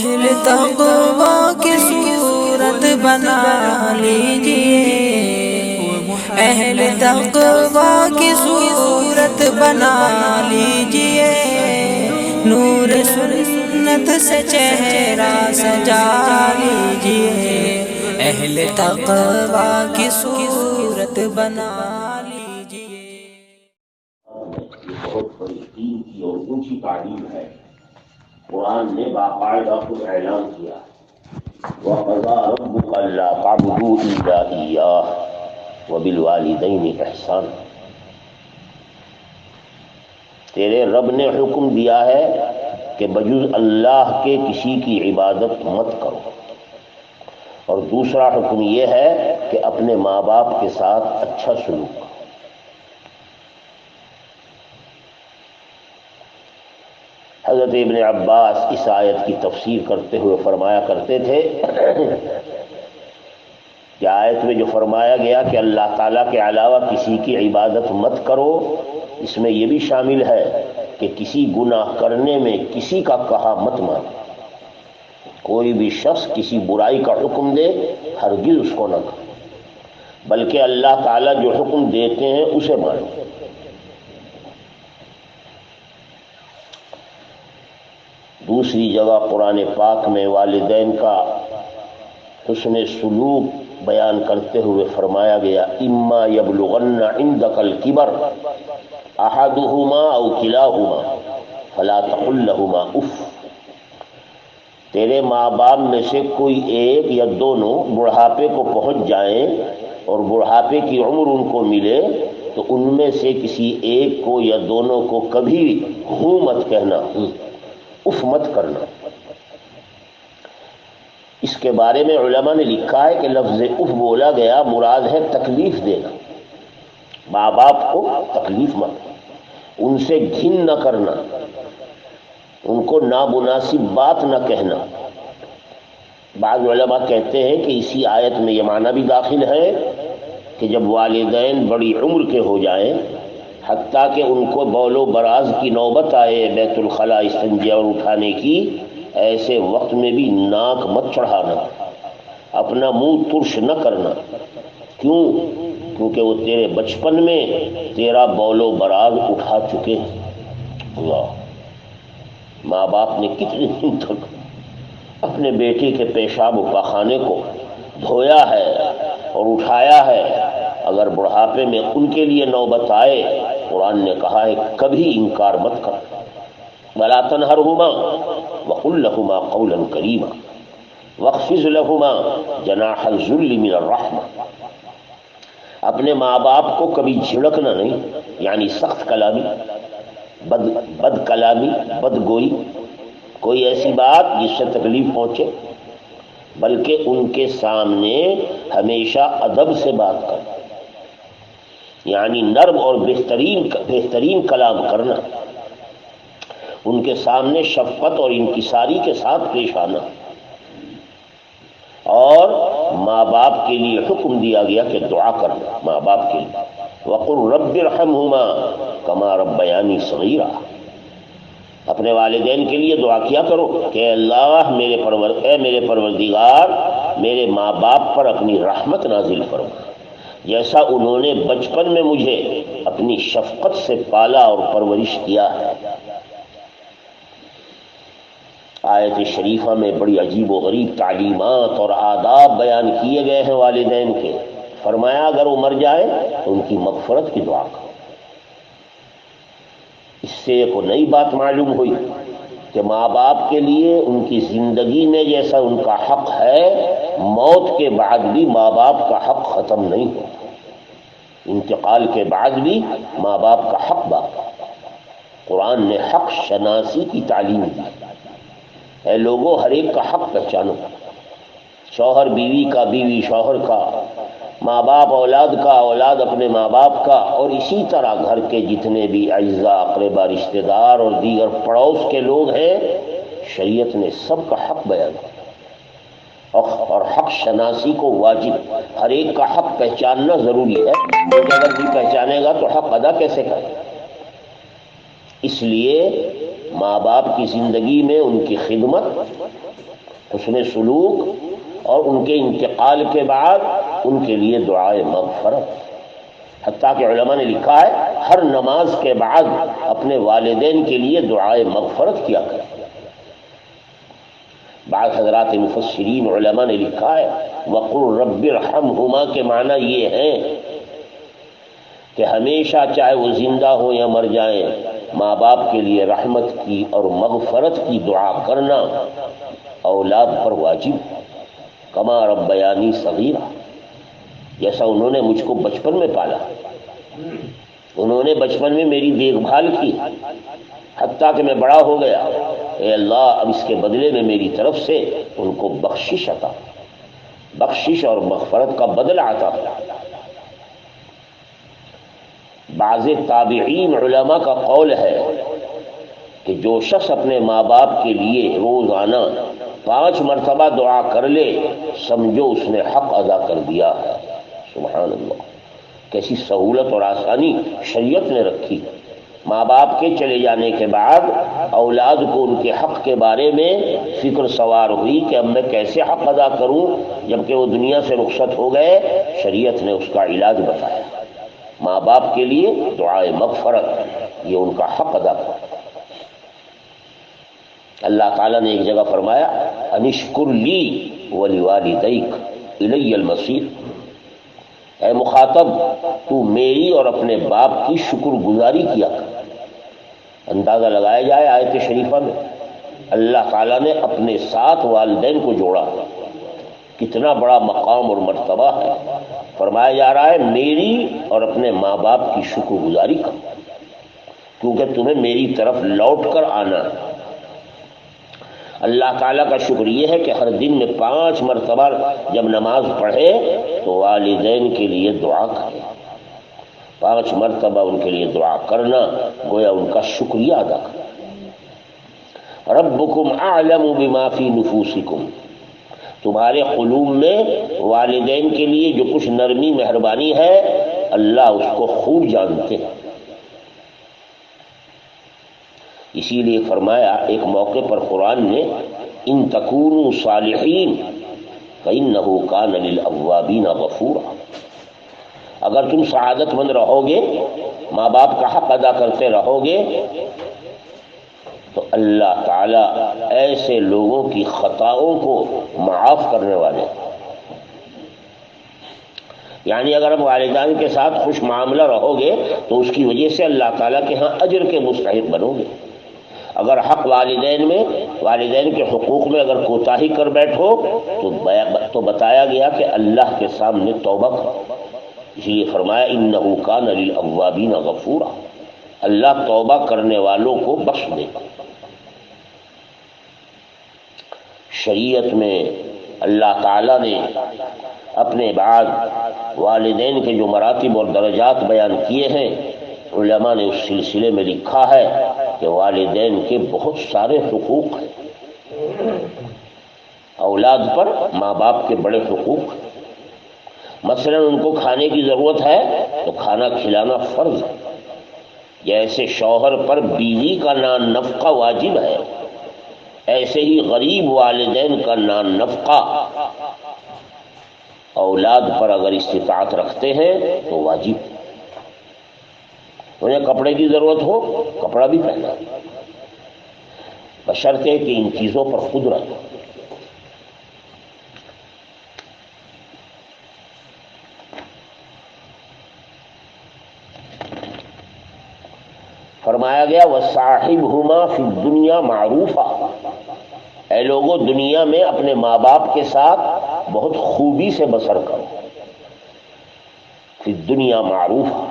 اہل تقوی کی صورت بنا لیجئے، اہل تقوی کی صورت بنا لیجئے، نور سنت سے چہرہ سجا لیجئے، اہل تقوی کی صورت بنا لیجئے۔ بہت بڑی دین کی اور اونچی تعلیم ہے۔ قرآن نے باقاعدہ خود اعلان کیا، وَقَضَىٰ رَبُّكَ أَلَّا تَعْبُدُوا إِلَّا إِيَّاهُ وَبِالْوَالِدَيْنِ إِحْسَانًا۔ تیرے رب نے حکم دیا ہے کہ بجز اللہ کے کسی کی عبادت مت کرو، اور دوسرا حکم یہ ہے کہ اپنے ماں باپ کے ساتھ اچھا سلوک کرو۔ حضرت ابن عباس اس آیت کی تفسیر کرتے ہوئے فرمایا کرتے تھے کہ آیت میں جو فرمایا گیا کہ اللہ تعالیٰ کے علاوہ کسی کی عبادت مت کرو، اس میں یہ بھی شامل ہے کہ کسی گناہ کرنے میں کسی کا کہا مت مانو۔ کوئی بھی شخص کسی برائی کا حکم دے ہرگز اس کو نہ کرو، بلکہ اللہ تعالیٰ جو حکم دیتے ہیں اسے مانو۔ دوسری جگہ قرآن پاک میں والدین کا حسن سلوک بیان کرتے ہوئے فرمایا گیا، اما یبلغن عندک الکبر احدہما او کلاہما فلا تقل لہما اف۔ تیرے ماں باپ میں سے کوئی ایک یا دونوں بڑھاپے کو پہنچ جائیں اور بڑھاپے کی عمر ان کو ملے تو ان میں سے کسی ایک کو یا دونوں کو کبھی ہوں مت کہنا، اف مت کرنا۔ اس کے بارے میں علماء نے لکھا ہے کہ لفظ اف بولا گیا مراد ہے تکلیف دینا، ماں باپ کو تکلیف مت، ان سے گھن نہ کرنا، ان کو نامناسب بات نہ کہنا۔ بعض علماء کہتے ہیں کہ اسی آیت میں یہ معنی بھی داخل ہے کہ جب والدین بڑی عمر کے ہو جائیں، حتیٰ کہ ان کو بول و براز کی نوبت آئے بیت الخلاء استنجا اور اٹھانے کی، ایسے وقت میں بھی ناک مت چڑھانا، اپنا منہ ترش نہ کرنا۔ کیوں؟ کیونکہ وہ تیرے بچپن میں تیرا بول و براز اٹھا چکے ہیں۔ اللہ، ماں باپ نے کتنے دن تک اپنے بیٹے کے پیشاب و پاخانے کو دھویا ہے اور اٹھایا ہے، اگر بڑھاپے میں ان کے لیے نوبت آئے، قرآن نے کہا ہے کبھی انکار مت کر، وَلَا تَنْهَرْهُمَا وَقُلْ لَهُمَا قَوْلًا كَرِيمًا وَاخْفِضْ لَهُمَا جَنَاحَ الذُّلِّ مِنَ الرَّحْمَةِ۔ اپنے ماں باپ کو کبھی جھڑکنا نہیں، یعنی سخت کلامی، بد کلامی، بد گوئی، کوئی ایسی بات جس سے تکلیف پہنچے، بلکہ ان کے سامنے ہمیشہ ادب سے بات کرنا، یعنی نرم اور بہترین کلام کرنا، ان کے سامنے شفقت اور انکساری کے ساتھ پیش آنا۔ اور ماں باپ کے لیے حکم دیا گیا کہ دعا کرنا ماں باپ کے لیے، وَقُلْ رَبِّ ارْحَمْهُمَا كَمَا رَبَّيَانِي صَغِيرًا۔ اپنے والدین کے لیے دعا کیا کرو کہ اللہ اے میرے پروردگار، میرے ماں باپ پر اپنی رحمت نازل فرما، جیسا انہوں نے بچپن میں مجھے اپنی شفقت سے پالا اور پرورش کیا ہے۔ آیت شریفہ میں بڑی عجیب و غریب تعلیمات اور آداب بیان کیے گئے ہیں والدین کے۔ فرمایا اگر وہ مر جائے تو ان کی مغفرت کی دعا کرو۔ اس سے ایک نئی بات معلوم ہوئی کہ ماں باپ کے لیے ان کی زندگی میں جیسا ان کا حق ہے، موت کے بعد بھی ماں باپ کا حق ختم نہیں ہوتا، انتقال کے بعد بھی ماں باپ کا حق باقی۔ قرآن نے حق شناسی کی تعلیم دی، اے لوگوں ہر ایک کا حق پہچانو، شوہر بیوی کا، بیوی شوہر کا، ماں باپ اولاد کا، اولاد اپنے ماں باپ کا، اور اسی طرح گھر کے جتنے بھی اعزاء اقربا رشتہ دار اور دیگر پڑوس کے لوگ ہیں، شریعت نے سب کا حق بیان کیا، اور حق شناسی کو واجب، ہر ایک کا حق پہچاننا ضروری ہے، کیونکہ اگر نہیں پہچانے گا تو حق ادا کیسے کرے۔ اس لیے ماں باپ کی زندگی میں ان کی خدمت حسن سلوک اور ان کے انتقال کے بعد ان کے لیے دعائے مغفرت. حتیٰ کہ علماء نے لکھا ہے ہر نماز کے بعد اپنے والدین کے لیے دعائے مغفرت کیا کریں. بعض حضرات مفسرین علماء نے لکھا ہے وَقُلْ رَبِّ ارْحَمْهُمَا کے معنی یہ ہیں کہ ہمیشہ چاہے وہ زندہ ہو یا مر جائیں ماں باپ کے لیے رحمت کی اور مغفرت کی دعا کرنا اولاد پر واجب. کما ربیانی صغیرا، جیسا انہوں نے مجھ کو بچپن میں پالا، انہوں نے بچپن میں میری دیکھ بھال کی حتیٰ کہ میں بڑا ہو گیا. اے اللہ اب اس کے بدلے میں میری طرف سے ان کو بخشش عطا، بخشش اور مغفرت کا بدلہ عطا. بعض تابعین علماء کا قول ہے کہ جو شخص اپنے ماں باپ کے لیے روزانہ 5 مرتبہ دعا کر لے سمجھو اس نے حق ادا کر دیا ہے. سبحان اللہ، کیسی سہولت اور آسانی شریعت نے رکھی. ماں باپ کے چلے جانے کے بعد اولاد کو ان کے حق کے بارے میں فکر سوار ہوئی کہ اب میں کیسے حق ادا کروں جبکہ وہ دنیا سے رخصت ہو گئے. شریعت نے اس کا علاج بتایا. ماں باپ کے لیے دعائے مغفرت، یہ ان کا حق ادا کرو. اللہ تعالیٰ نے ایک جگہ فرمایا انشکر لی ولوالدیک الی المصیر. اے مخاطب تو میری اور اپنے باپ کی شکر گزاری کیا کر. اندازہ لگایا جائے آیت شریفہ میں اللہ تعالیٰ نے اپنے ساتھ والدین کو جوڑا، کتنا بڑا مقام اور مرتبہ ہے. فرمایا جا رہا ہے میری اور اپنے ماں باپ کی شکر گزاری کر، کیونکہ تمہیں میری طرف لوٹ کر آنا ہے. اللہ تعالیٰ کا شکر یہ ہے کہ ہر دن میں 5 مرتبہ جب نماز پڑھے تو والدین کے لیے دعا کرے. 5 مرتبہ ان کے لیے دعا کرنا گویا ان کا شکریہ ادا کرنا. ربکم اعلم بما فی نفوسکم، تمہارے قلوب میں والدین کے لیے جو کچھ نرمی مہربانی ہے اللہ اس کو خوب جانتے ہیں. اسی لیے فرمایا ایک موقع پر قرآن نے ان تکونوا صالحین فإنہ کان للأوابین غفورا. اگر تم سعادت مند رہو گے، ماں باپ کا حق ادا کرتے رہو گے تو اللہ تعالیٰ ایسے لوگوں کی خطاؤں کو معاف کرنے والے. یعنی اگر ہم والدین کے ساتھ خوش معاملہ رہو گے تو اس کی وجہ سے اللہ تعالیٰ کے ہاں اجر کے مستحق بنو گے. اگر حق والدین میں، والدین کے حقوق میں اگر کوتاہی کر بیٹھو تو بتایا گیا کہ اللہ کے سامنے توبہ کرو. اسی لیے فرمایا انہ کان للأوابین غفورا، اللہ توبہ کرنے والوں کو بخش دے گا. شریعت میں اللہ تعالیٰ نے اپنے بعد والدین کے جو مراتب اور درجات بیان کیے ہیں، علماء نے اس سلسلے میں لکھا ہے کہ والدین کے بہت سارے حقوق ہیں. اولاد پر ماں باپ کے بڑے حقوق ہیں. مثلا ان کو کھانے کی ضرورت ہے تو کھانا کھلانا فرض ہے. جیسے شوہر پر بیوی کا نان نفقہ واجب ہے، ایسے ہی غریب والدین کا نان نفقہ اولاد پر اگر استطاعت رکھتے ہیں تو واجب. انہیں کپڑے کی ضرورت ہو کپڑا بھی پہنا، بشرطے کہ ان چیزوں پر قدرت ہو. فرمایا گیا وصاحبہما فی الدنیا معروفا، اے لوگوں دنیا میں اپنے ماں باپ کے ساتھ بہت خوبی سے بسر کرو. فی الدنیا معروفا،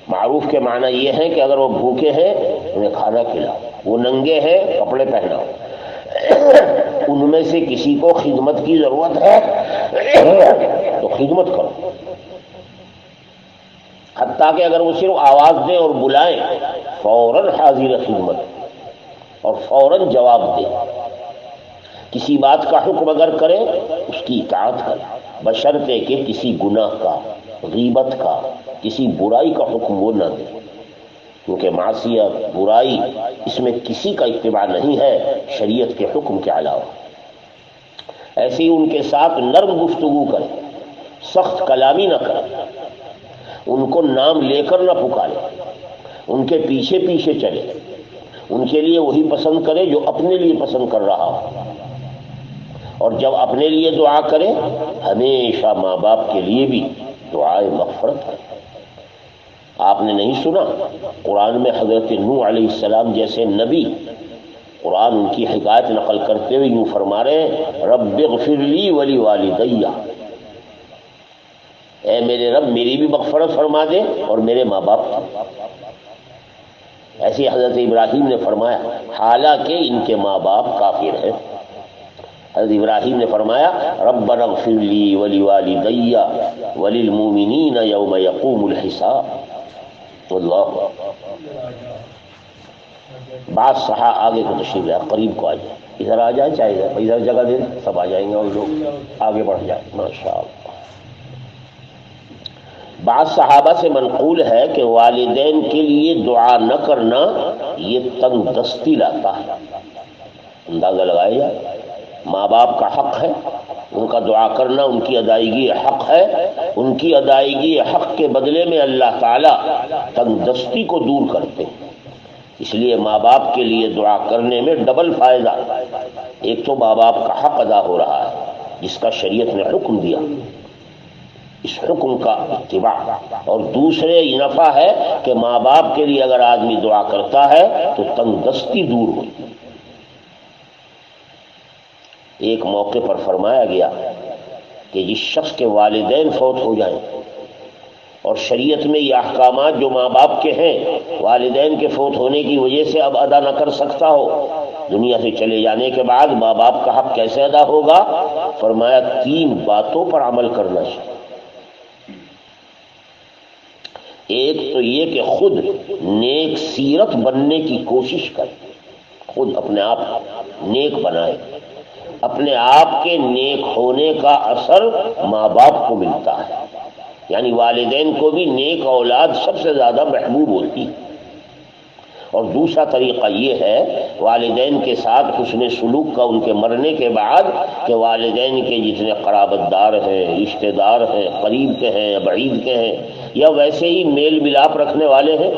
معروف کے معنی یہ ہے کہ اگر وہ بھوکے ہیں انہیں کھانا کھلاؤ، وہ ننگے ہیں کپڑے پہناؤ، ان میں سے کسی کو خدمت کی ضرورت ہے تو خدمت کرو. حتیٰ کہ اگر وہ صرف آواز دیں اور بلائیں فوراً حاضر خدمت اور فوراً جواب دیں. کسی بات کا حکم اگر کرے اس کی اطاعت کرے، بشرطے کہ کسی گناہ کا، غیبت کا، کسی برائی کا حکم وہ نہ دے، کیونکہ معصیت، برائی اس میں کسی کا اتباع نہیں ہے شریعت کے حکم کے علاوہ. ایسے ہی ان کے ساتھ نرم گفتگو کرے، سخت کلامی نہ کرے، ان کو نام لے کر نہ پکارے، ان کے پیچھے پیچھے چلے، ان کے لیے وہی پسند کرے جو اپنے لیے پسند کر رہا ہو، اور جب اپنے لیے دعا کرے ہمیشہ ماں باپ کے لیے بھی دعائے مغفرت کرے۔ آپ نے نہیں سنا قرآن میں حضرت نوح علیہ السلام جیسے نبی، قرآن ان کی حکایت نقل کرتے ہوئے یوں فرما رہے ہیں، رب اغفر لی ولی والدیہ، اے میرے رب میری بھی مغفرت فرما دے اور میرے ماں باپ کی۔ ایسے حضرت ابراہیم نے فرمایا، حالانکہ ان کے ماں باپ کافر ہیں، حضرت ابراہیم نے فرمایا ربنا اغفر لی ولی والدیہ وللمؤمنین یوم یقوم الحساب۔ اللہ بعض صحابہ آگے کو تشریف لائے، قریب کو آ جائے، ادھر آ جائے، چاہے ادھر جگہ دے دیں، سب آ جائیں گے اور لوگ آگے بڑھ جائیں، ماشاءاللہ۔ بعض صحابہ سے منقول ہے کہ والدین کے لیے دعا نہ کرنا یہ تنگ دستی لاتا ہے۔ اندازہ لگایا جائے، ماں باپ کا حق ہے، ان کا دعا کرنا ان کی ادائیگی حق ہے، ان کی ادائیگی حق کے بدلے میں اللہ تعالیٰ تنگ دستی کو دور کرتے ہیں۔ اس لیے ماں باپ کے لیے دعا کرنے میں ڈبل فائدہ، ایک تو ماں باپ کا حق ادا ہو رہا ہے جس کا شریعت نے حکم دیا، اس حکم کا اتباع، اور دوسرے یہ نفع ہے کہ ماں باپ کے لیے اگر آدمی دعا کرتا ہے تو تنگ دستی دور ہوئی۔ ایک موقع پر فرمایا گیا کہ جس شخص کے والدین فوت ہو جائیں، اور شریعت میں یہ احکامات جو ماں باپ کے ہیں والدین کے فوت ہونے کی وجہ سے اب ادا نہ کر سکتا ہو، دنیا سے چلے جانے کے بعد ماں باپ کا حق کیسے ادا ہوگا؟ فرمایا 3 باتوں پر عمل کرنا چاہیے۔ ایک تو یہ کہ خود نیک سیرت بننے کی کوشش کرے، خود اپنے آپ نیک بنائے، اپنے آپ کے نیک ہونے کا اثر ماں باپ کو ملتا ہے، یعنی والدین کو بھی نیک اولاد سب سے زیادہ محبوب ہوتی ہے۔ اور دوسرا طریقہ یہ ہے والدین کے ساتھ حسن سلوک کا ان کے مرنے کے بعد، کہ والدین کے جتنے قرابت دار ہیں، رشتہ دار ہیں، قریب کے ہیں یا بعید کے ہیں، یا ویسے ہی میل ملاپ رکھنے والے ہیں،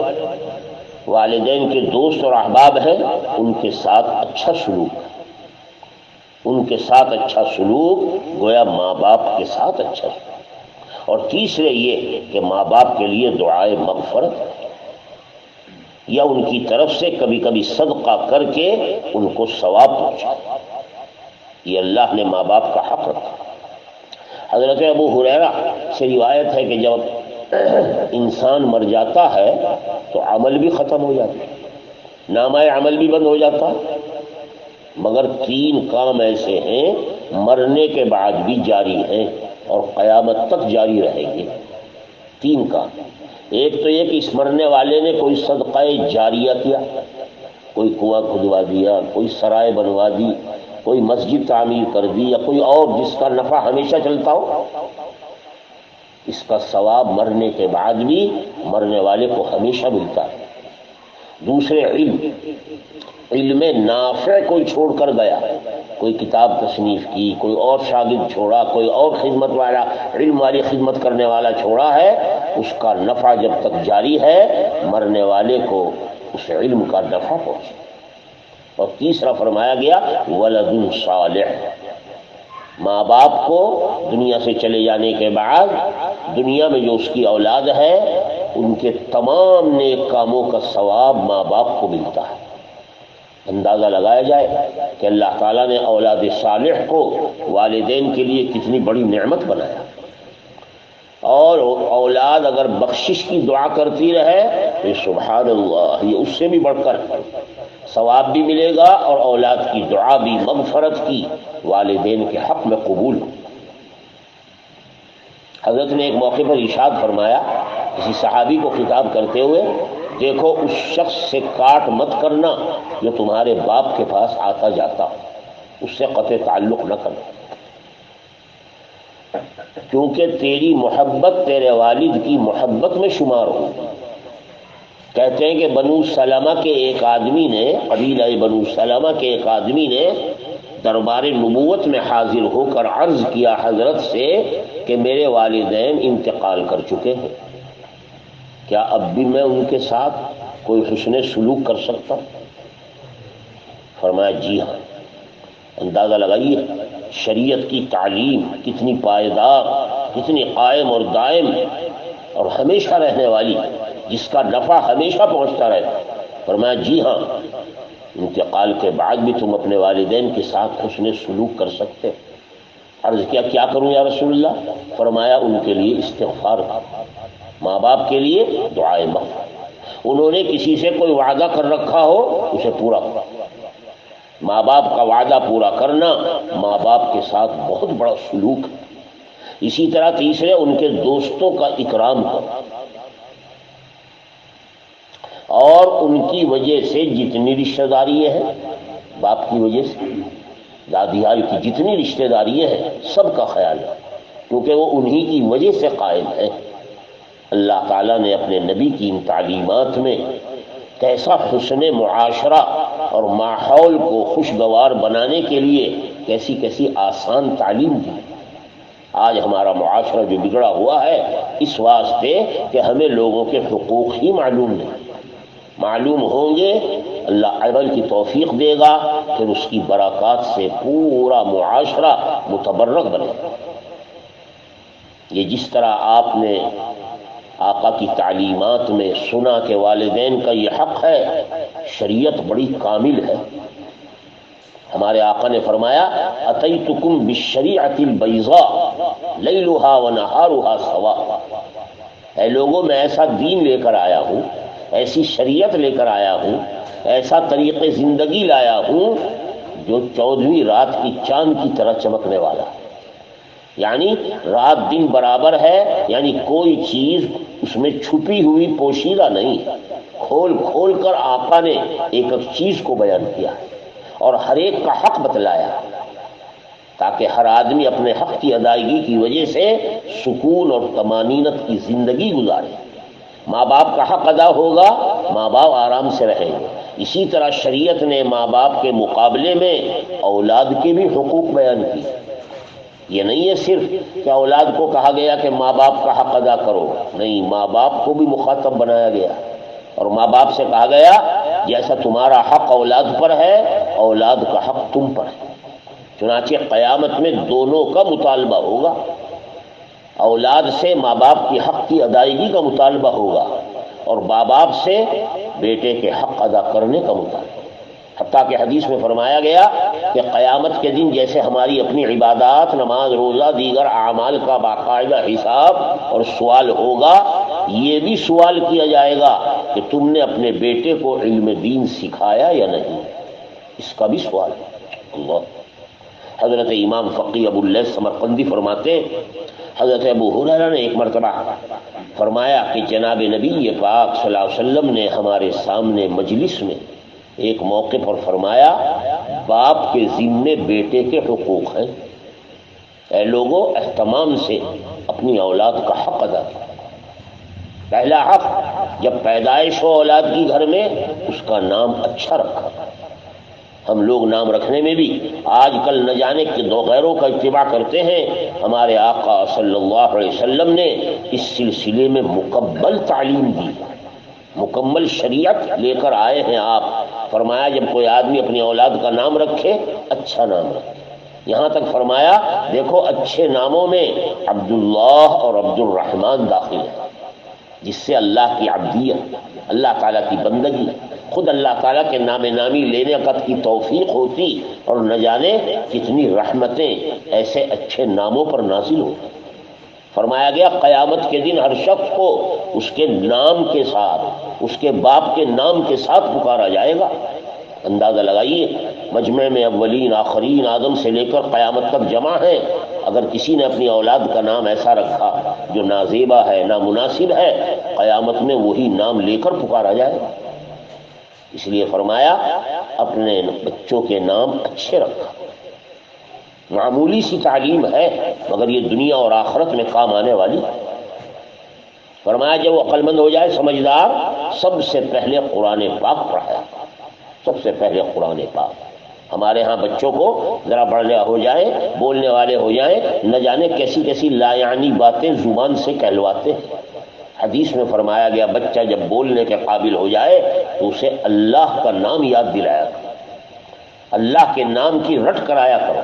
والدین کے دوست اور احباب ہیں، ان کے ساتھ اچھا سلوک، ان کے ساتھ اچھا سلوک گویا ماں باپ کے ساتھ اچھا سلوک۔ اور تیسرے یہ کہ ماں باپ کے لیے دعائے مغفرت، یا ان کی طرف سے کبھی کبھی صدقہ کر کے ان کو ثواب پہنچائے، یہ اللہ نے ماں باپ کا حق رکھا۔ حضرت ابو ہریرہ سے روایت ہے کہ جب انسان مر جاتا ہے تو عمل بھی ختم ہو جاتا ہے، نامہ عمل بھی بند ہو جاتا ہے، مگر 3 کام ایسے ہیں مرنے کے بعد بھی جاری ہیں اور قیامت تک جاری رہے گی۔ 3 کام، ایک تو یہ کہ اس مرنے والے نے کوئی صدقہ جاریہ کیا، کوئی کنواں کھدوا دیا، کوئی سرائے بنوا دی، کوئی مسجد تعمیر کر دی، یا کوئی اور جس کا نفع ہمیشہ چلتا ہو، اس کا ثواب مرنے کے بعد بھی مرنے والے کو ہمیشہ ملتا ہے۔ دوسرے علم نافع کوئی چھوڑ کر گیا، کوئی کتاب تصنیف کی، کوئی اور شاگرد چھوڑا، کوئی اور خدمت والا، علم والی خدمت کرنے والا چھوڑا ہے، اس کا نفع جب تک جاری ہے مرنے والے کو اس علم کا نفع پہنچے۔ اور تیسرا فرمایا گیا ولد صالح، ماں باپ کو دنیا سے چلے جانے کے بعد دنیا میں جو اس کی اولاد ہے ان کے تمام نیک کاموں کا ثواب ماں باپ کو ملتا ہے۔ اندازہ لگایا جائے کہ اللہ تعالیٰ نے اولاد صالح کو والدین کے لیے کتنی بڑی نعمت بنایا، اور اولاد اگر بخشش کی دعا کرتی رہے تو سبحان اللہ، یہ اس سے بھی بڑھ کر ثواب بھی ملے گا اور اولاد کی دعا بھی مغفرت کی والدین کے حق میں قبول ہو۔ حضرت نے ایک موقع پر ارشاد فرمایا کسی صحابی کو خطاب کرتے ہوئے، دیکھو اس شخص سے کاٹ مت کرنا جو تمہارے باپ کے پاس آتا جاتا ہو، اس سے قطع تعلق نہ کرنا، کیونکہ تیری محبت تیرے والد کی محبت میں شمار ہو۔ کہتے ہیں کہ بنو سلمہ کے ایک آدمی نے، قبیلہ بنو سلمہ کے ایک آدمی نے دربار نبوت میں حاضر ہو کر عرض کیا حضرت سے کہ میرے والدین انتقال کر چکے ہیں، کیا اب بھی میں ان کے ساتھ کوئی حسن سلوک کر سکتا ہوں؟ فرمایا جی ہاں۔ اندازہ لگائیے شریعت کی تعلیم کتنی پائیدار، کتنی قائم اور دائم اور ہمیشہ رہنے والی، جس کا نفع ہمیشہ پہنچتا رہتا۔ فرمایا جی ہاں، انتقال کے بعد بھی تم اپنے والدین کے ساتھ حسن سلوک کر سکتے۔ عرض کیا کروں یا رسول اللہ؟ فرمایا ان کے لیے استغفار کرو، ماں باپ کے لیے دعائے مغفرت۔ انہوں نے کسی سے کوئی وعدہ کر رکھا ہو اسے پورا کرو۔ ماں باپ کا وعدہ پورا کرنا ماں باپ کے ساتھ بہت بڑا سلوک ہے۔ اسی طرح تیسرے، ان کے دوستوں کا اکرام کرو، اور ان کی وجہ سے جتنی رشتہ داری ہے، باپ کی وجہ سے دادیال کی جتنی رشتہ داری ہے، سب کا خیال رکھو، کیونکہ وہ انہی کی وجہ سے قائم ہے۔ اللہ تعالیٰ نے اپنے نبی کی ان تعلیمات میں کیسا حسن معاشرہ اور ماحول کو خوشگوار بنانے کے لیے کیسی کیسی آسان تعلیم دی۔ آج ہمارا معاشرہ جو بگڑا ہوا ہے، اس واسطے کہ ہمیں لوگوں کے حقوق ہی معلوم نہیں۔ معلوم ہوں گے اللہ عمل کی توفیق دے گا، پھر اس کی برکات سے پورا معاشرہ متبرک بنے گا۔ یہ جس طرح آپ نے آقا کی تعلیمات میں سنا کہ والدین کا یہ حق ہے، شریعت بڑی کامل ہے۔ ہمارے آقا نے فرمایا اتیتکم بالشریعۃ البیضاء لیلها ونہارها سواء، اے لوگوں میں ایسا دین لے کر آیا ہوں، ایسی شریعت لے کر آیا ہوں، ایسا طریق زندگی لایا ہوں جو 14ویں رات کی چاند کی طرح چمکنے والا ہے، یعنی رات دن برابر ہے، یعنی کوئی چیز اس میں چھپی ہوئی پوشیدہ نہیں، کھول کھول کر آقا نے ایک ایک چیز کو بیان کیا اور ہر ایک کا حق بتلایا، تاکہ ہر آدمی اپنے حق کی ادائیگی کی وجہ سے سکون اور طمانینت کی زندگی گزارے۔ ماں باپ کا حق ادا ہوگا، ماں باپ آرام سے رہیں گے۔ اسی طرح شریعت نے ماں باپ کے مقابلے میں اولاد کے بھی حقوق بیان کی۔ یہ نہیں ہے صرف کہ اولاد کو کہا گیا کہ ماں باپ کا حق ادا کرو، نہیں، ماں باپ کو بھی مخاطب بنایا گیا، اور ماں باپ سے کہا گیا جیسا تمہارا حق اولاد پر ہے، اولاد کا حق تم پر ہے۔ چنانچہ قیامت میں دونوں کا مطالبہ ہوگا، اولاد سے ماں باپ کی حق کی ادائیگی کا مطالبہ ہوگا، اور ماں باپ سے بیٹے کے حق ادا کرنے کا مطالبہ۔ حتیٰ کہ حدیث میں فرمایا گیا کہ قیامت کے دن جیسے ہماری اپنی عبادات، نماز، روزہ، دیگر اعمال کا باقاعدہ حساب اور سوال ہوگا، یہ بھی سوال کیا جائے گا کہ تم نے اپنے بیٹے کو علم دین سکھایا یا نہیں، اس کا بھی سوال ہے۔ اللہ، حضرت امام فقی ابو اللیث سمرقندی فرماتے، حضرت ابو ہریرہ نے ایک مرتبہ فرمایا کہ جناب نبی پاک صلی اللہ علیہ وسلم نے ہمارے سامنے مجلس میں ایک موقع پر فرمایا باپ کے ذمے بیٹے کے حقوق ہیں، اے لوگوں اہتمام سے اپنی اولاد کا حق ادا کرو۔ پہلا حق، جب پیدائش ہو اولاد کی گھر میں، اس کا نام اچھا رکھا۔ ہم لوگ نام رکھنے میں بھی آج کل نہ جانے کہ دو غیروں کا اتباع کرتے ہیں۔ ہمارے آقا صلی اللہ علیہ وسلم نے اس سلسلے میں مکمل تعلیم دی، مکمل شریعت لے کر آئے ہیں آپ۔ فرمایا جب کوئی آدمی اپنی اولاد کا نام رکھے، اچھا نام رکھے۔ یہاں تک فرمایا دیکھو اچھے ناموں میں عبداللہ اور عبد الرحمن داخل ہے، جس سے اللہ کی عبدیت، اللہ تعالیٰ کی بندگی، خود اللہ تعالیٰ کے نام نامی لینے کی توفیق ہوتی، اور نہ جانے کتنی رحمتیں ایسے اچھے ناموں پر نازل ہوتی۔ فرمایا گیا قیامت کے دن ہر شخص کو اس کے نام کے ساتھ، اس کے باپ کے نام کے ساتھ پکارا جائے گا۔ اندازہ لگائیے مجمع میں اولین آخرین آدم سے لے کر قیامت تک جمع ہیں، اگر کسی نے اپنی اولاد کا نام ایسا رکھا جو نازیبا ہے، نامناسب ہے، قیامت میں وہی نام لے کر پکارا جائے گا۔ اس لیے فرمایا اپنے بچوں کے نام اچھے رکھا۔ معمولی سی تعلیم ہے مگر یہ دنیا اور آخرت میں کام آنے والی۔ فرمایا جب وہ عقل مند ہو جائے، سمجھدار، سب سے پہلے قرآن پاک پڑھایا، سب سے پہلے قرآن پاک۔ ہمارے ہاں بچوں کو ذرا بڑے ہو جائیں، بولنے والے ہو جائیں، نہ جانے کیسی کیسی لا یعنی باتیں زبان سے کہلواتے ہیں۔ حدیث میں فرمایا گیا بچہ جب بولنے کے قابل ہو جائے تو اسے اللہ کا نام یاد دلایا کرو، اللہ کے نام کی رٹ کرایا کرو۔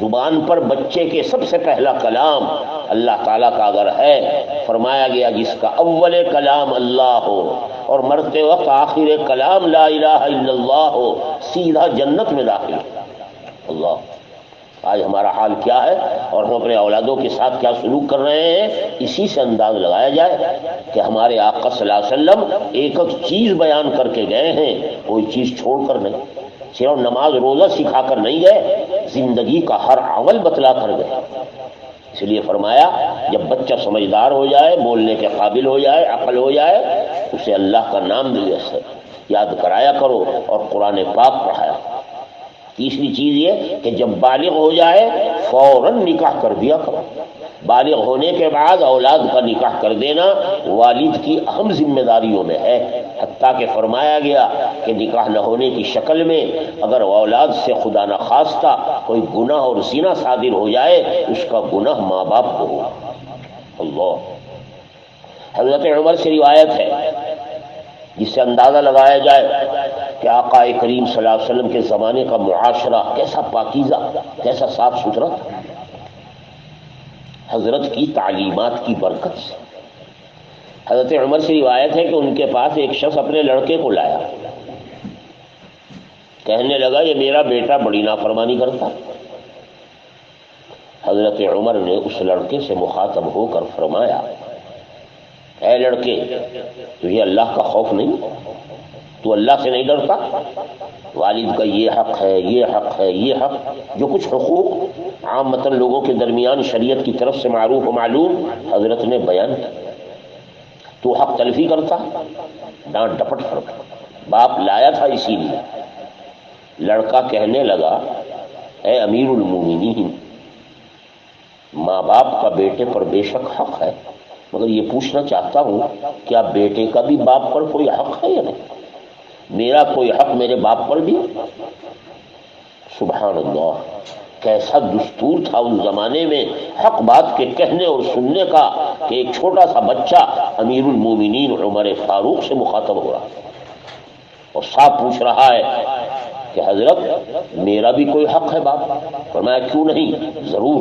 زبان پر بچے کے سب سے پہلا کلام اللہ تعالیٰ کا اگر ہے، فرمایا گیا جس کا اول کلام اللہ ہو اور مرتے وقت آخر کلام لا الہ الا اللہ ہو، سیدھا جنت میں داخل ہو۔ اللہ، آج ہمارا حال کیا ہے اور ہم اپنے اولادوں کے ساتھ کیا سلوک کر رہے ہیں، اسی سے انداز لگایا جائے کہ ہمارے آقا صلی اللہ علیہ وسلم ایک ایک چیز بیان کر کے گئے ہیں، کوئی چیز چھوڑ کر نہیں، صرف نماز روزہ سکھا کر نہیں گئے، زندگی کا ہر عمل بتلا کر گئے۔ اس لیے فرمایا جب بچہ سمجھدار ہو جائے، بولنے کے قابل ہو جائے، عقل ہو جائے، اسے اللہ کا نام دل سے یاد کرایا کرو اور قرآن پاک پڑھایا۔ تیسری چیز یہ کہ جب بالغ ہو جائے فوراً نکاح کر دیا کرو۔ بالغ ہونے کے بعد اولاد کا نکاح کر دینا والد کی اہم ذمہ داریوں میں ہے، حتیٰ کہ فرمایا گیا کہ نکاح نہ ہونے کی شکل میں اگر اولاد سے خدا نخواستہ کوئی گناہ اور زنا صادر ہو جائے اس کا گناہ ماں باپ کو ہو۔ اللہ، حضرت عمر سے روایت ہے جس سے اندازہ لگایا جائے کہ آقا کریم صلی اللہ علیہ وسلم کے زمانے کا معاشرہ کیسا پاکیزہ، کیسا صاف ستھرا تھا، حضرت کی تعلیمات کی برکت سے۔ حضرت عمر سے روایت ہے کہ ان کے پاس ایک شخص اپنے لڑکے کو لایا، کہنے لگا یہ میرا بیٹا بڑی نافرمانی کرتا۔ حضرت عمر نے اس لڑکے سے مخاطب ہو کر فرمایا اے لڑکے، تجھے اللہ کا خوف نہیں؟ تو اللہ سے نہیں ڈرتا؟ والد کا یہ حق ہے، یہ حق ہے، یہ حق، جو کچھ حقوق عامةً لوگوں کے درمیان شریعت کی طرف سے معروف و معلوم حضرت نے بیان کیا، تو حق تلفی کرتا؟ ڈانٹ ڈپٹ فرق۔ باپ لایا تھا اسی لیے۔ لڑکا کہنے لگا اے امیر المومنین، ماں باپ کا بیٹے پر بے شک حق ہے، مگر یہ پوچھنا چاہتا ہوں کیا بیٹے کا بھی باپ پر کوئی حق ہے یا نہیں؟ میرا کوئی حق میرے باپ پر بھی؟ سبحان اللہ، کیسا دستور تھا اس زمانے میں حق بات کے کہنے اور سننے کا کہ ایک چھوٹا سا بچہ امیر المومنین عمر فاروق سے مخاطب ہو رہا اور صاحب پوچھ رہا ہے کہ حضرت میرا بھی کوئی حق ہے باپ؟ فرمایا کیوں نہیں، ضرور،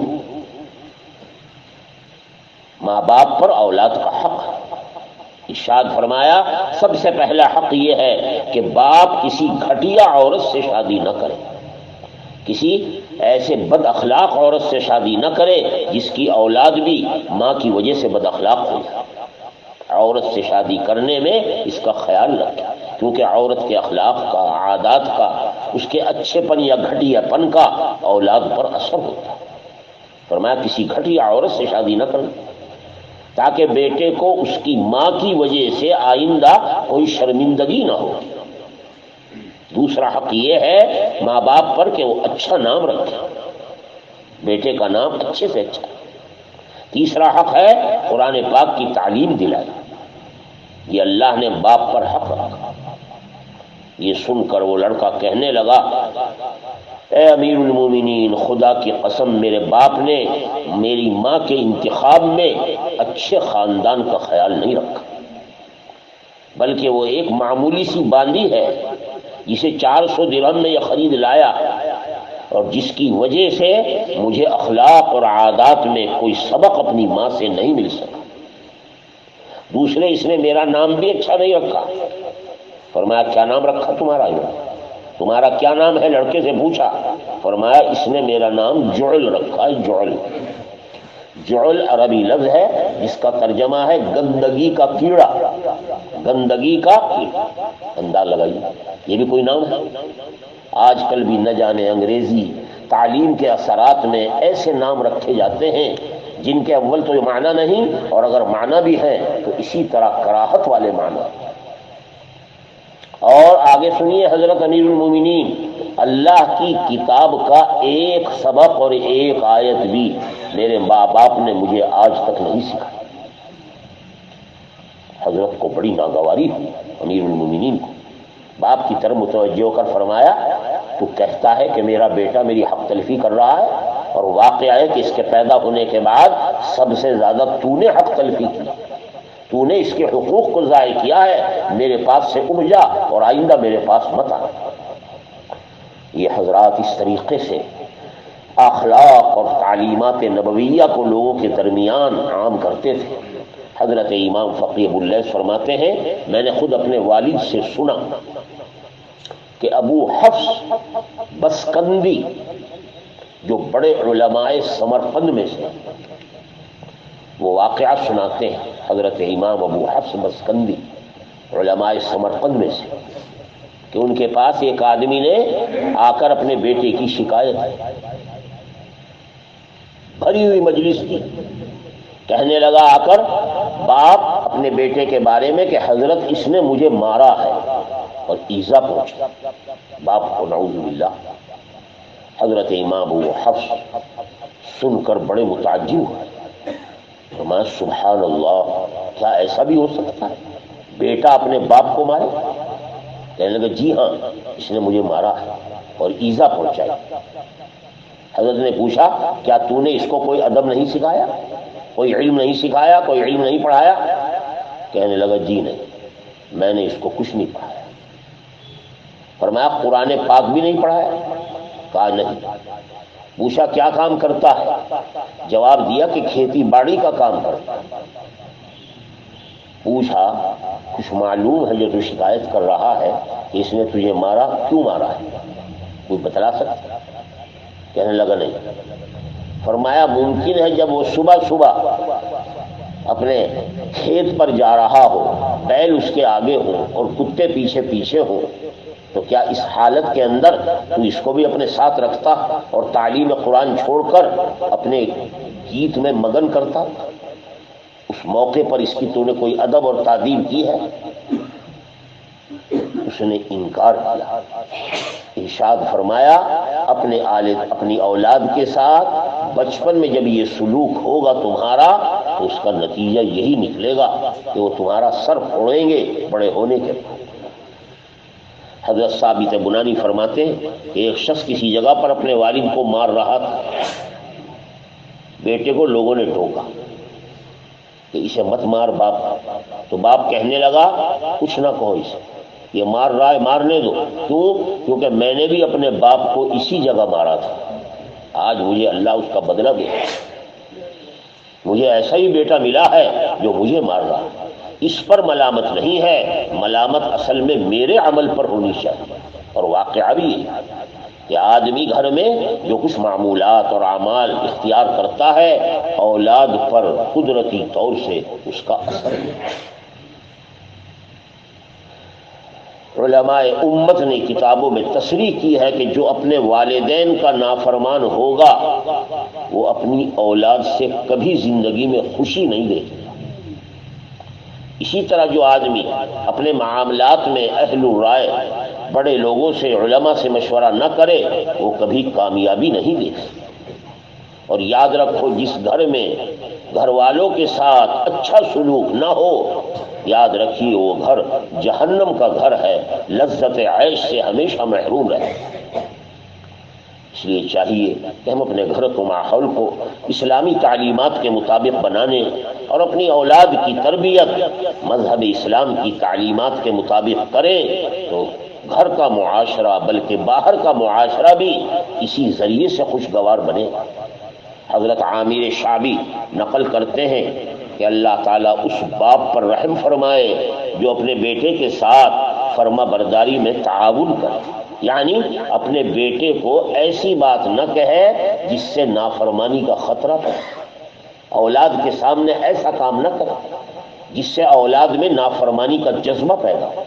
ماں باپ پر اولاد کا حق ہے۔ ارشاد فرمایا سب سے پہلا حق یہ ہے کہ باپ کسی گھٹیا عورت سے شادی نہ کرے، کسی ایسے بد اخلاق عورت سے شادی نہ کرے جس کی اولاد بھی ماں کی وجہ سے بد اخلاق ہو جائے۔ عورت سے شادی کرنے میں اس کا خیال رکھے، کیونکہ عورت کے اخلاق کا، عادات کا، اس کے اچھے پن یا گھٹیا پن کا اولاد پر اثر ہوتا ہے۔ فرمایا کسی گھٹیا عورت سے شادی نہ کرے تاکہ بیٹے کو اس کی ماں کی وجہ سے آئندہ کوئی شرمندگی نہ ہو۔ دوسرا حق یہ ہے ماں باپ پر کہ وہ اچھا نام رکھے، بیٹے کا نام اچھے سے اچھا۔ تیسرا حق ہے قرآن پاک کی تعلیم دلائی، یہ اللہ نے باپ پر حق رکھا۔ یہ سن کر وہ لڑکا کہنے لگا اے امیر المومنین، خدا کی قسم میرے باپ نے میری ماں کے انتخاب میں اچھے خاندان کا خیال نہیں رکھا، بلکہ وہ ایک معمولی سی باندی ہے جسے 400 درہم میں یہ خرید لایا اور جس کی وجہ سے مجھے اخلاق اور عادات میں کوئی سبق اپنی ماں سے نہیں مل سکا۔ دوسرے اس نے میرا نام بھی اچھا نہیں رکھا۔ فرمایا کیا نام رکھا تمہارا کیا نام ہے؟ لڑکے سے پوچھا۔ فرمایا اس نے میرا نام جعل رکھا ہے، جعل۔ جعل عربی لفظ ہے جس کا ترجمہ ہے گندگی کا کیڑا، گندگی کا کیڑا۔ انداز لگائیے یہ بھی کوئی نام ہے؟ آج کل بھی نہ جانے انگریزی تعلیم کے اثرات میں ایسے نام رکھے جاتے ہیں جن کے اول تو یہ معنی نہیں، اور اگر معنی بھی ہیں تو اسی طرح کراہت والے معنی۔ اور آگے سنیے حضرت امیر المومنین، اللہ کی کتاب کا ایک سبق اور ایک آیت بھی میرے ماں باپ نے مجھے آج تک نہیں سکھائی۔ حضرت کو بڑی ناگواری ہوئی امیر المومنین کو، باپ کی طرف متوجہ ہو کر فرمایا تو کہتا ہے کہ میرا بیٹا میری حق تلفی کر رہا ہے، اور واقعہ ہے کہ اس کے پیدا ہونے کے بعد سب سے زیادہ تو نے حق تلفی کی، تو نے اس کے حقوق کو ضائع کیا ہے، میرے پاس سے اٹھ جا اور آئندہ میرے پاس مت آ۔ یہ حضرات اس طریقے سے اخلاق اور تعلیمات نبویہ کو لوگوں کے درمیان عام کرتے تھے۔ حضرت امام فقی ابو اللیث فرماتے ہیں میں نے خود اپنے والد سے سنا کہ ابو حفص بسکندی جو بڑے علماء سمرقند میں سے، وہ واقعہ سناتے ہیں حضرت امام ابو حفص بسکندی علماء سمرقند میں سے، کہ ان کے پاس ایک آدمی نے آ کر اپنے بیٹے کی شکایت بھری ہوئی مجلس کی، کہنے لگا آ کر باپ اپنے بیٹے کے بارے میں کہ حضرت اس نے مجھے مارا ہے اور ایذا پہنچا باپ کو، نعوذ باللہ۔ حضرت امام ابو حفص سن کر بڑے متعجب ہوئے، فرمایا سبحان اللہ، کیا ایسا بھی ہو سکتا ہے بیٹا اپنے باپ کو مارے؟ کہنے لگا جی ہاں، اس نے مجھے مارا ہے اور ایذا پہنچائی۔ حضرت نے پوچھا کیا تو نے اس کو کوئی ادب نہیں سکھایا، کوئی علم نہیں سکھایا، کوئی علم نہیں پڑھایا؟ کہنے لگا جی نہیں، میں نے اس کو کچھ نہیں پڑھایا۔ فرمایا قرآن پاک بھی نہیں پڑھایا؟ کہا نہیں۔ پوچھا کیا کام کرتا ہے؟ جواب دیا کہ کھیتی باڑی کا کام کرتا ہے۔ پوچھا کچھ معلوم ہے جو تو شکایت کر رہا ہے کہ اس نے تجھے مارا، کیوں مارا ہے، کوئی بتلا سکتا؟ کہنے لگا نہیں۔ فرمایا ممکن ہے جب وہ صبح صبح اپنے کھیت پر جا رہا ہو، بیل اس کے آگے ہوں اور کتے پیچھے پیچھے ہوں، تو کیا اس حالت کے اندر تو اس کو بھی اپنے ساتھ رکھتا اور تعلیم قرآن چھوڑ کر اپنے گیت میں مگن کرتا؟ اس موقع پر اس کی تو نے کوئی ادب اور تعظیم کی ہے؟ اس نے انکار کیا۔ ارشاد فرمایا اپنی اولاد کے ساتھ بچپن میں جب یہ سلوک ہوگا تمہارا تو اس کا نتیجہ یہی نکلے گا کہ وہ تمہارا سر پھوڑیں گے بڑے ہونے کے بعد۔ حضرت ثابت بنانی فرماتے ہیں کہ ایک شخص کسی جگہ پر اپنے والد کو مار رہا تھا، بیٹے کو لوگوں نے ٹوکا کہ اسے مت مار باپ، تو باپ کہنے لگا کچھ نہ کہو اسے، یہ مار رہا ہے مارنے دو، کیوں؟ کیونکہ میں نے بھی اپنے باپ کو اسی جگہ مارا تھا، آج مجھے اللہ اس کا بدلہ دے، مجھے ایسا ہی بیٹا ملا ہے جو مجھے مار رہا ہے۔ اس پر ملامت نہیں ہے، ملامت اصل میں میرے عمل پر ہونی چاہیے۔ اور واقعہ بھی ہے کہ آدمی گھر میں جو کچھ معمولات اور اعمال اختیار کرتا ہے اولاد پر قدرتی طور سے اس کا اثر ہے۔ علماء امت نے کتابوں میں تصریح کی ہے کہ جو اپنے والدین کا نافرمان ہوگا وہ اپنی اولاد سے کبھی زندگی میں خوشی نہیں دے گا۔ اسی طرح جو آدمی اپنے معاملات میں اہل الرائے بڑے لوگوں سے علماء سے مشورہ نہ کرے وہ کبھی کامیابی نہیں دے سکتا۔ اور یاد رکھو جس گھر میں گھر والوں کے ساتھ اچھا سلوک نہ ہو، یاد رکھیے وہ گھر جہنم کا گھر ہے، لذت عیش سے ہمیشہ محروم رہے۔ اس لیے چاہیے کہ ہم اپنے گھر کو ماحول کو اسلامی تعلیمات کے مطابق بنانے اور اپنی اولاد کی تربیت مذہب اسلام کی تعلیمات کے مطابق کریں تو گھر کا معاشرہ بلکہ باہر کا معاشرہ بھی اسی ذریعے سے خوشگوار بنے۔ حضرت عامر شعبی نقل کرتے ہیں کہ اللہ تعالیٰ اس باپ پر رحم فرمائے جو اپنے بیٹے کے ساتھ فرما برداری میں تعاون کرے، یعنی اپنے بیٹے کو ایسی بات نہ کہے جس سے نافرمانی کا خطرہ پڑے، اولاد کے سامنے ایسا کام نہ کرے جس سے اولاد میں نافرمانی کا جذبہ پیدا ہو۔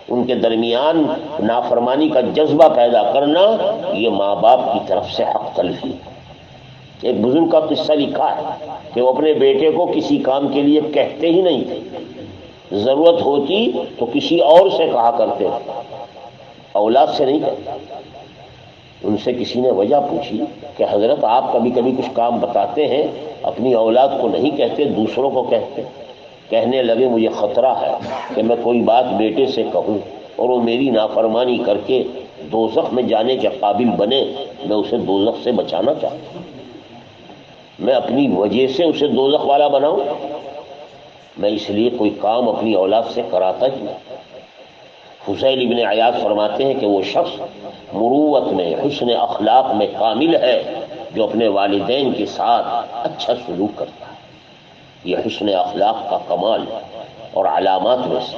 ان کے درمیان نافرمانی کا جذبہ پیدا کرنا یہ ماں باپ کی طرف سے حق تلفی ہے۔ ایک بزرگ کا قصہ لکھا ہے کہ وہ اپنے بیٹے کو کسی کام کے لیے کہتے ہی نہیں تھے، ضرورت ہوتی تو کسی اور سے کہا کرتے تھے، اولاد سے نہیں کہتے۔ ان سے کسی نے وجہ پوچھی کہ حضرت آپ کبھی کبھی کچھ کام بتاتے ہیں اپنی اولاد کو نہیں کہتے دوسروں کو کہتے۔ کہنے لگے مجھے خطرہ ہے کہ میں کوئی بات بیٹے سے کہوں اور وہ میری نافرمانی کر کے دوزخ میں جانے کے قابل بنے، میں اسے دوزخ سے بچانا چاہتا ہوں، میں اپنی وجہ سے اسے دوزخ والا بناؤں؟ میں اس لیے کوئی کام اپنی اولاد سے کراتا ہی نہیں۔ فضیل ابن عیاض فرماتے ہیں کہ وہ شخص مروت میں، حسن اخلاق میں کامل ہے جو اپنے والدین کے ساتھ اچھا سلوک کرتا ہے۔ یہ حسن اخلاق کا کمال اور علامات میں سے،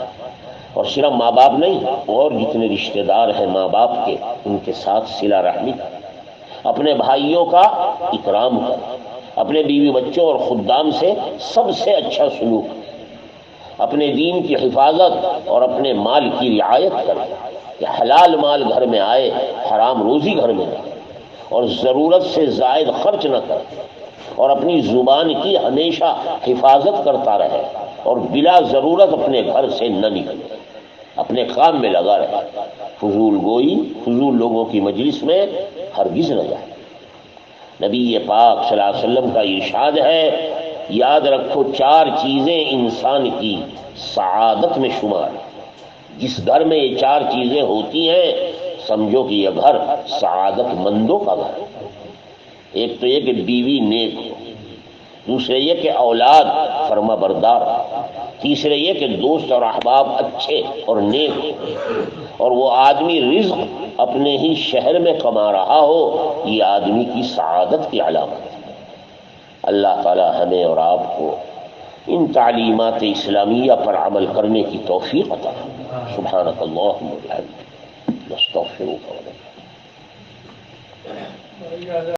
اور صرف ماں باپ نہیں، اور جتنے رشتہ دار ہیں ماں باپ کے، ان کے ساتھ صلہ رحمی کر، اپنے بھائیوں کا اکرام کر، اپنے بیوی بچوں اور خدام سے سب سے اچھا سلوک، اپنے دین کی حفاظت اور اپنے مال کی رعایت کرے کہ حلال مال گھر میں آئے، حرام روزی گھر میں نہ، اور ضرورت سے زائد خرچ نہ کرے، اور اپنی زبان کی ہمیشہ حفاظت کرتا رہے، اور بلا ضرورت اپنے گھر سے نہ نکلے، اپنے کام میں لگا رہے، فضول گوئی، فضول لوگوں کی مجلس میں ہرگز نہ جائے۔ نبی پاک صلی اللہ علیہ وسلم کا ارشاد ہے، یاد رکھو 4 چیزیں انسان کی سعادت میں شمار ہیں۔ جس گھر میں یہ 4 چیزیں ہوتی ہیں سمجھو کہ یہ گھر سعادت مندوں کا گھر ہے۔ ایک تو یہ کہ بیوی نیک ہو، دوسرے یہ کہ اولاد فرما بردار، تیسرے یہ کہ دوست اور احباب اچھے اور نیک ہو، اور وہ آدمی رزق اپنے ہی شہر میں کما رہا ہو، یہ آدمی کی سعادت کی علامت ہے۔ اللہ تعالی ہمیں اور آپ کو ان تعلیمات اسلامیہ پر عمل کرنے کی توفیق عطا فرمائے۔ سبحانک اللہم و بحمدک، نستغفرک و نتوب الیک۔